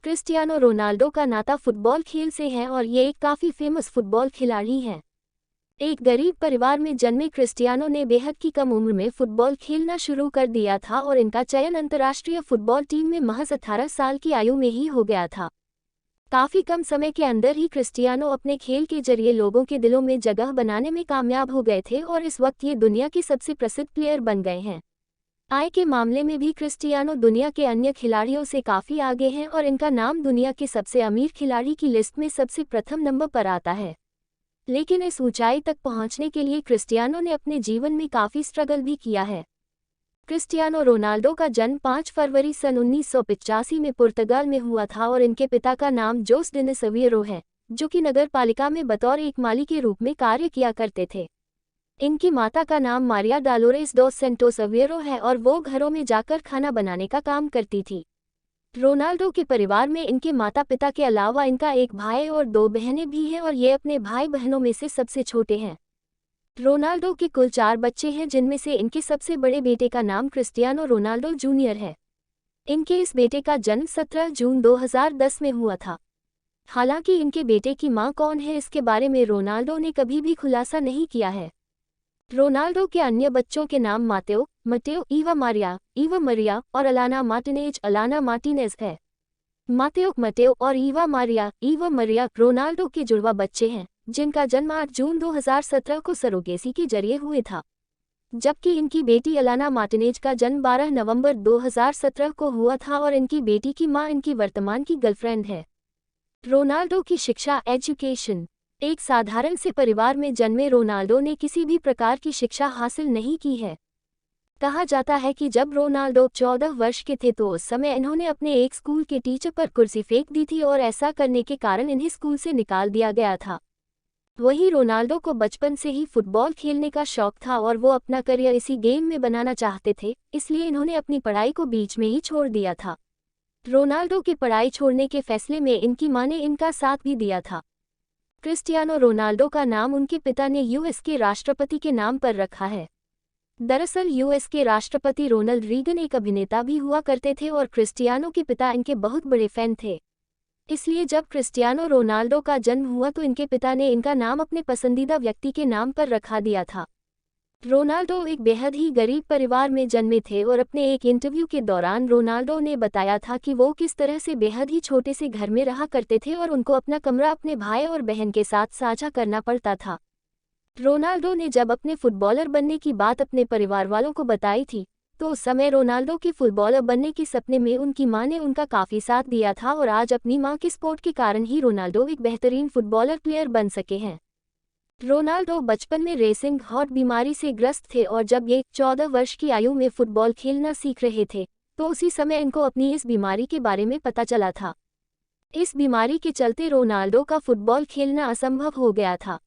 Cristiano Ronaldo का नाता football खेल से है और ये एक काफ़ी फेमस फुटबॉल खिलाड़ी हैं। एक गरीब परिवार में जन्मे क्रिस्टियानो ने बेहद की कम उम्र में फुटबॉल खेलना शुरू कर दिया था और इनका चयन अंतर्राष्ट्रीय फुटबॉल टीम में महज 18 साल की आयु में ही हो गया था। काफ़ी कम समय के अंदर ही क्रिस्टियानो अपने खेल के जरिए लोगों के दिलों में जगह बनाने में कामयाब हो गए थे और इस वक्त ये दुनिया के सबसे प्रसिद्ध प्लेयर बन गए हैं। आय के मामले में भी क्रिस्टियानो दुनिया के अन्य खिलाड़ियों से काफ़ी आगे हैं और इनका नाम दुनिया के सबसे अमीर खिलाड़ी की लिस्ट में सबसे प्रथम नंबर पर आता है। लेकिन इस ऊंचाई तक पहुंचने के लिए क्रिस्टियानो ने अपने जीवन में काफ़ी स्ट्रगल भी किया है। क्रिस्टियानो रोनाल्डो का जन्म 5 फरवरी सन 1985 में पुर्तगाल में हुआ था और इनके पिता का नाम जोस डेनिस अवेरो है, जो कि नगर पालिका में बतौर एक माली के रूप में कार्य किया करते थे। इनकी माता का नाम मारिया डालोरेस डॉस सेंटोस अवेरो है और वो घरों में जाकर खाना बनाने का काम करती थी। रोनाल्डो के परिवार में इनके माता पिता के अलावा इनका एक भाई और 2 बहनें भी हैं और ये अपने भाई बहनों में से सबसे छोटे हैं। रोनाल्डो के कुल 4 बच्चे हैं, जिनमें से इनके सबसे बड़े बेटे का नाम क्रिस्टियानो रोनाल्डो जूनियर है। इनके इस बेटे का जन्म 17 जून 2010 में हुआ था। हालांकि इनके बेटे की मां कौन है इसके बारे में रोनाल्डो ने कभी भी खुलासा नहीं किया है। रोनाल्डो के अन्य बच्चों के नाम मटेओ, ईवा मरिया और अलाना मार्टिनेज है। मटेओ और ईवा मरिया रोनाल्डो के जुड़वा बच्चे हैं, जिनका जन्म 8 जून 2017 को सरोगेसी के जरिए हुए था, जबकि इनकी बेटी अलाना मार्टिनेज का जन्म 12 नवंबर 2017 को हुआ था और इनकी बेटी की मां इनकी वर्तमान की गर्लफ्रेंड है। रोनाल्डो की शिक्षा एजुकेशन। एक साधारण से परिवार में जन्मे रोनाल्डो ने किसी भी प्रकार की शिक्षा हासिल नहीं की है। कहा जाता है कि जब रोनाल्डो 14 वर्ष के थे तो उस समय इन्होंने अपने एक स्कूल के टीचर पर कुर्सी फेंक दी थी और ऐसा करने के कारण इन्हें स्कूल से निकाल दिया गया था। वहीं रोनाल्डो को बचपन से ही फुटबॉल खेलने का शौक था और वो अपना करियर इसी गेम में बनाना चाहते थे, इसलिए इन्होंने अपनी पढ़ाई को बीच में ही छोड़ दिया था। रोनाल्डो के पढ़ाई छोड़ने के फैसले में इनकी मां ने इनका साथ भी दिया था। क्रिस्टियानो रोनाल्डो का नाम उनके पिता ने यूएस के राष्ट्रपति के नाम पर रखा है। दरअसल यूएस के राष्ट्रपति रोनाल्ड रीगन एक अभिनेता भी हुआ करते थे और क्रिस्टियानो के पिता इनके बहुत बड़े फैन थे। इसलिए जब क्रिस्टियानो रोनाल्डो का जन्म हुआ तो इनके पिता ने इनका नाम अपने पसंदीदा व्यक्ति के नाम पर रखा दिया था। रोनाल्डो एक बेहद ही गरीब परिवार में जन्मे थे और अपने एक इंटरव्यू के दौरान रोनाल्डो ने बताया था कि वो किस तरह से बेहद ही छोटे से घर में रहा करते थे और उनको अपना कमरा अपने भाई और बहन के साथ साझा करना पड़ता था। रोनाल्डो ने जब अपने फुटबॉलर बनने की बात अपने परिवार वालों को बताई थी, तो उस समय रोनाल्डो के फुटबॉलर बनने के सपने में उनकी मां ने उनका काफ़ी साथ दिया था और आज अपनी मां के सपोर्ट के कारण ही रोनाल्डो एक बेहतरीन फुटबॉलर प्लेयर बन सके हैं। रोनाल्डो बचपन में रेसिंग हार्ट बीमारी से ग्रस्त थे और जब ये 14 वर्ष की आयु में फुटबॉल खेलना सीख रहे थे, तो उसी समय इनको अपनी इस बीमारी के बारे में पता चला था। इस बीमारी के चलते रोनाल्डो का फुटबॉल खेलना असंभव हो गया था,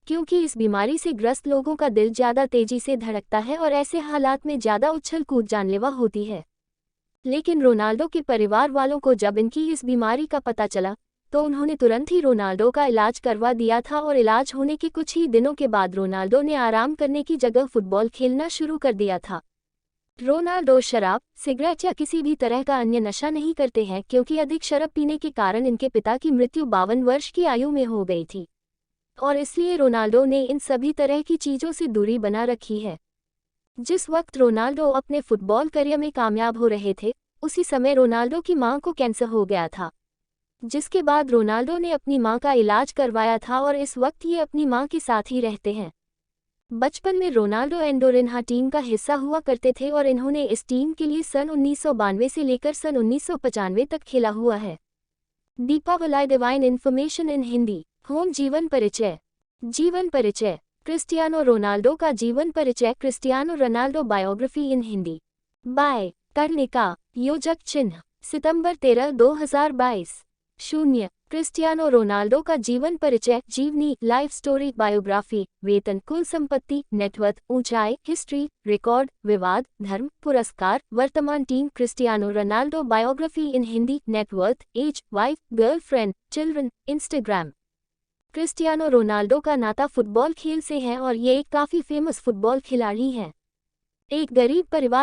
क्योंकि इस बीमारी से ग्रस्त लोगों का दिल ज़्यादा तेजी से धड़कता है और ऐसे हालात में ज़्यादा उछल कूद जानलेवा होती है। लेकिन रोनाल्डो के परिवार वालों को जब इनकी इस बीमारी का पता चला, तो उन्होंने तुरंत ही रोनाल्डो का इलाज करवा दिया था और इलाज होने के कुछ ही दिनों के बाद रोनाल्डो ने आराम करने की जगह फुटबॉल खेलना शुरू कर दिया था। रोनाल्डो शराब, सिगरेट या किसी भी तरह का अन्य नशा नहीं करते हैं, क्योंकि अधिक शराब पीने के कारण इनके पिता की मृत्यु 52 वर्ष की आयु में हो गई थी और इसलिए रोनाल्डो ने इन सभी तरह की चीज़ों से दूरी बना रखी है। जिस वक्त रोनाल्डो अपने फुटबॉल करियर में कामयाब हो रहे थे, उसी समय रोनाल्डो की मां को कैंसर हो गया था, जिसके बाद रोनाल्डो ने अपनी मां का इलाज करवाया था और इस वक्त ये अपनी मां के साथ ही रहते हैं। बचपन में रोनाल्डो एंडोरिन्हा टीम का हिस्सा हुआ करते थे और इन्होंने इस टीम के लिए सन 1992 से लेकर सन 1995 तक खेला हुआ है। Deepawali divine information in Hindi. Home जीवन परिचय। जीवन परिचय। क्रिस्टियानो रोनाल्डो का जीवन परिचय। Cristiano Ronaldo biography in Hindi. By Karnika. योजक चिन्ह सितंबर 13, 2022। 0। क्रिस्टियानो रोनाल्डो का जीवन परिचय। जीवनी, लाइफ स्टोरी, बायोग्राफी, वेतन, कुल संपत्ति, नेटवर्थ, ऊंचाई, हिस्ट्री, रिकॉर्ड, विवाद, धर्म, पुरस्कार, वर्तमान team. Cristiano Ronaldo biography in Hindi. Net worth, age, wife, girlfriend, children, Instagram. Cristiano Ronaldo का नाता फुटबॉल खेल से है और ये एक काफ़ी फेमस फुटबॉल खिलाड़ी हैं। एक गरीब परिवार